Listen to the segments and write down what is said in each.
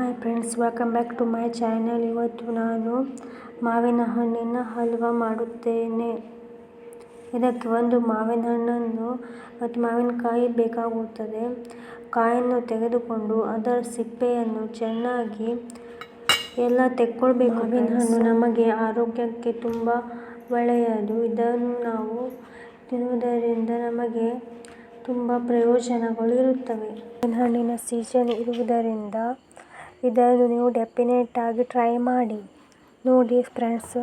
Hi friends, welcome back to my channel. ಇವತ್ತು ನಾನು ಮಾವಿನ ಹಣ್ಣಿನ ಹಲ್ವಾ ಮಾಡುತ್ತೇನೆ. ಇದಕ್ಕೆ ಒಂದು ಮಾವಿನ ಹಣ್ಣನ್ನು ಮತ್ತು ಮಾವಿನಕಾಯಿ ಬೇಕಾಗುತ್ತದೆ. ಕಾಯನ್ನು ತೆಗೆದುಕೊಂಡು ಅದರ ಸಿಪ್ಪೆಯನ್ನು ಚೆನ್ನಾಗಿ ಎಲ್ಲ ತೆಕ್ಕೊಳ್ಬೇಕು. ಮಾವಿನ ಹಣ್ಣು ನಮಗೆ ಆರೋಗ್ಯಕ್ಕೆ ತುಂಬ ಒಳ್ಳೆಯದು. ಇದನ್ನು ನಾವು ತಿನ್ನುವುದರಿಂದ ನಮಗೆ ತುಂಬ ಪ್ರಯೋಜನಗಳು ಇರುತ್ತವೆ. ಮಾವಿನ ಹಣ್ಣಿನ ಸೀಸನ್ ಇರುವುದರಿಂದ ಇದನ್ನು ನೀವು ಡೆಫಿನೆಟ್ ಆಗಿ ಟ್ರೈ ಮಾಡಿ. ನೋಡಿ ಫ್ರೆಂಡ್ಸ್,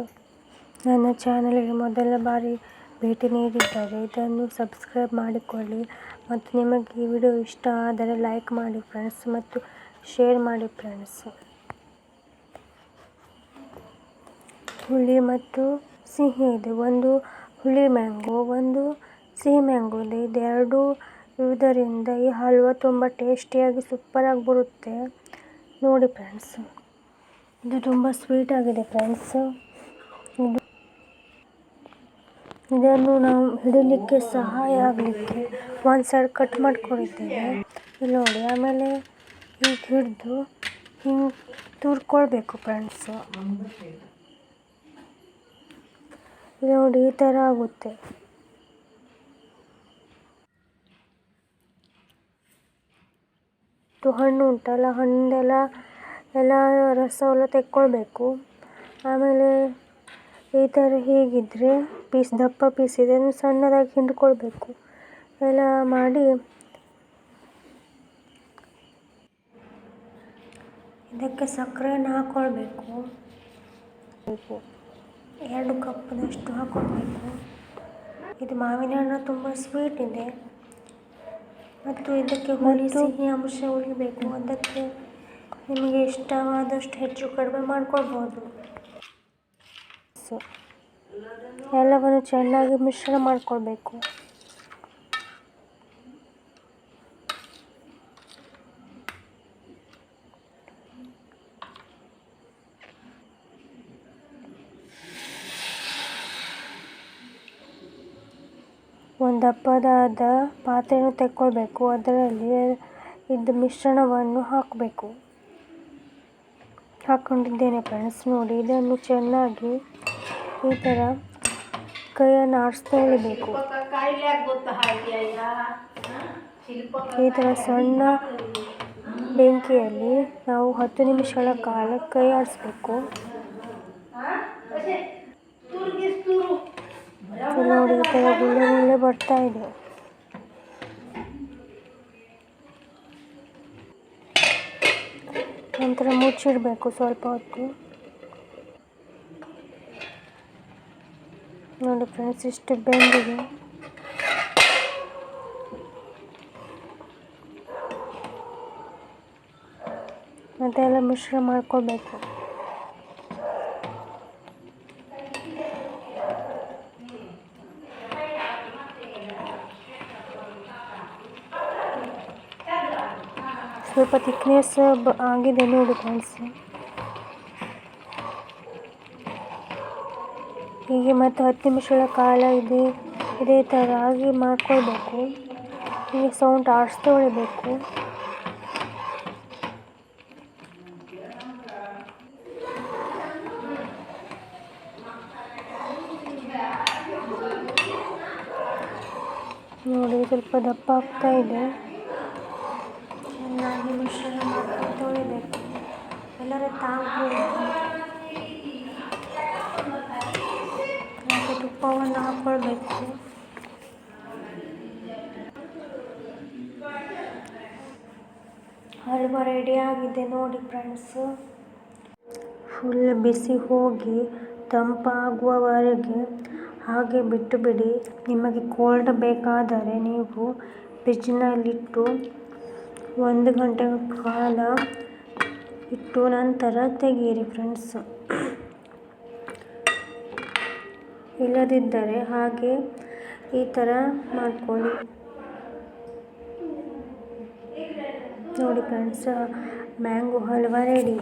ನನ್ನ ಚಾನಲ್ಗೆ ಮೊದಲ ಬಾರಿ ಭೇಟಿ ನೀಡಿದ್ದರೆ ಇದನ್ನು ಸಬ್ಸ್ಕ್ರೈಬ್ ಮಾಡಿಕೊಳ್ಳಿ ಮತ್ತು ನಿಮಗೆ ಈ ವಿಡಿಯೋ ಇಷ್ಟ ಆದರೆ ಲೈಕ್ ಮಾಡಿ ಫ್ರೆಂಡ್ಸ್ ಮತ್ತು ಶೇರ್ ಮಾಡಿ ಫ್ರೆಂಡ್ಸ್. ಹುಳಿ ಮತ್ತು ಸಿಹಿ ಇದೆ. ಒಂದು ಹುಳಿ ಮ್ಯಾಂಗೋ, ಒಂದು ಸಿಹಿ ಮ್ಯಾಂಗೋ ಇದೆ. ಇದೆರಡು ಇರುವುದರಿಂದ ಈ ಹಲ್ವಾ ತುಂಬ ಟೇಸ್ಟಿಯಾಗಿ ಸೂಪರಾಗಿ ಬರುತ್ತೆ. ನೋಡಿ ಫ್ರೆಂಡ್ಸ್, ಇದು ತುಂಬ ಸ್ವೀಟ್ ಆಗಿದೆ ಫ್ರೆಂಡ್ಸ್. ಇದನ್ನು ನಾವು ಹಿಡಿಲಿಕ್ಕೆ ಸಹಾಯ ಆಗಲಿಕ್ಕೆ ಒಂದು ಸೈಡ್ ಕಟ್ ಮಾಡ್ಕೊಂಡಿದ್ದೇವೆ. ಇಲ್ಲಿ ನೋಡಿ, ಆಮೇಲೆ ಹೀಗೆ ಹಿಡಿದು ಹಿಂಗೆ ತುರ್ಕೊಳ್ಬೇಕು ಫ್ರೆಂಡ್ಸ್. ನೋಡಿ, ಈ ಥರ ಆಗುತ್ತೆ. ಹಣ್ಣು ಉಂಟಲ್ಲ, ಹಣ್ಣೆಲ್ಲ ರಸವೆಲ್ಲ ತೆಕ್ಕೊಳ್ಬೇಕು. ಆಮೇಲೆ ಈ ಥರ ಹೀಗಿದ್ರೆ ದಪ್ಪ ಪೀಸ್ ಇದನ್ನು ಸಣ್ಣದಾಗಿ ಹಿಂಡ್ಕೊಳ್ಬೇಕು. ಎಲ್ಲ ಮಾಡಿ ಇದಕ್ಕೆ ಸಕ್ಕರೆಯನ್ನು ಹಾಕ್ಕೊಳ್ಬೇಕು. 2 ಕಪ್ನಷ್ಟು ಹಾಕ್ಕೊಳ್ಬೇಕು. ಇದು ಮಾವಿನ ಹಣ್ಣು ತುಂಬ ಸ್ವೀಟ್ ಇದೆ ಮತ್ತು ಇದಕ್ಕೆ ಹುಳಿ ಸಿಹಿ ಅಂಶ ಉಳಿಬೇಕು. ಅದಕ್ಕೆ ನಿಮಗೆ ಇಷ್ಟವಾದಷ್ಟು ಹೆಚ್ಚು ಕಡಿಮೆ ಮಾಡ್ಕೊಳ್ಬೋದು. ಎಲ್ಲವನ್ನು ಚೆನ್ನಾಗಿ ಮಿಶ್ರಣ ಮಾಡ್ಕೊಳ್ಬೇಕು. ಒಂದು ದಪ್ಪದಾದ ಪಾತ್ರೆಯನ್ನು ತೆಕ್ಕೊಳ್ಬೇಕು. ಅದರಲ್ಲಿ ಇದು ಮಿಶ್ರಣವನ್ನು ಹಾಕ್ಕೊಂಡಿದ್ದೇನೆ ಫ್ರೆಂಡ್ಸ್. ನೋಡಿ, ಇದನ್ನು ಚೆನ್ನಾಗಿ ಈ ಥರ ಕೈಯನ್ನು ಆಡಿಸ್ತಾ ಉಳಿಬೇಕು. ಈ ಥರ ಸಣ್ಣ ಬೆಂಕಿಯಲ್ಲಿ ನಾವು 10 ನಿಮಿಷಗಳ ಕಾಲ ಕೈ ಆಡಿಸ್ಬೇಕು. ನೋಡಿ, ಈ ಥರ ಗುಳ್ಳೆ ಬರ್ತಾ ಇದೆ. ನಂತರ ಮುಚ್ಚಿಡಬೇಕು ಸ್ವಲ್ಪ ಹೊತ್ತು. ನೋಡಿ ಫ್ರೆಂಡ್ಸ್, ಇಷ್ಟು ಬೆಂದಿದೆ. ಅದೆಲ್ಲ ಮಿಶ್ರ ಮಾಡ್ಕೊಳ್ಬೇಕು. ಸ್ವಲ್ಪ ಥಿಕ್ನೆಸ್ ಆಗಿದೆ ನೋಡಿ ಫ್ರೆಂಡ್ಸ್. ಹೀಗೆ ಮತ್ತು 10 ನಿಮಿಷಗಳ ಕಾಲ ಇದೇ ಥರ ಆಗಿ ಮಾಡ್ಕೊಳ್ಬೇಕು. ಹೀಗೆ ಸೌಂಡ್ ಆಡಿಸ್ತಾ ಉಳಿಬೇಕು. ನೋಡಿ, ಸ್ವಲ್ಪ ದಪ್ಪ ಆಗ್ತಾ ಇದೆ. ಚೆನ್ನಾಗಿ ಮಿಶ್ರಣ ಮಾಡ್ಕೊಂಡು ತೊಳಿಬೇಕು. ಎಲ್ಲರ ತಾಗಬೇಕು. ಮತ್ತು ತುಪ್ಪವನ್ನು ಹಾಕ್ಕೊಳ್ಬೇಕು. ಹಲ್ವಾ ರೆಡಿ ಆಗಿದೆ ನೋಡಿ ಫ್ರೆಂಡ್ಸ್. ಫುಲ್ ಬಿಸಿ ಹೋಗಿ ತಂಪಾಗುವವರೆಗೆ ಹಾಗೆ ಬಿಟ್ಟು ಬಿಡಿ. ನಿಮಗೆ ಕೋಲ್ಡ್ ಬೇಕಾದರೆ ನೀವು ಫ್ರಿಜ್ನಲ್ಲಿಟ್ಟು 1 ಗಂಟೆ ಕಾಲ ಇಟ್ಟು ನಂತರ ತೆಗೆಯಿರಿ ಫ್ರೆಂಡ್ಸ್. ಇಲ್ಲದಿದ್ದರೆ ಹಾಗೆ ಈ ಥರ ಮಾಡ್ಕೊಳ್ಳಿ. ನೋಡಿ ಫ್ರೆಂಡ್ಸ್, ಮ್ಯಾಂಗೋ ಹಲ್ವಾ ರೆಡಿ.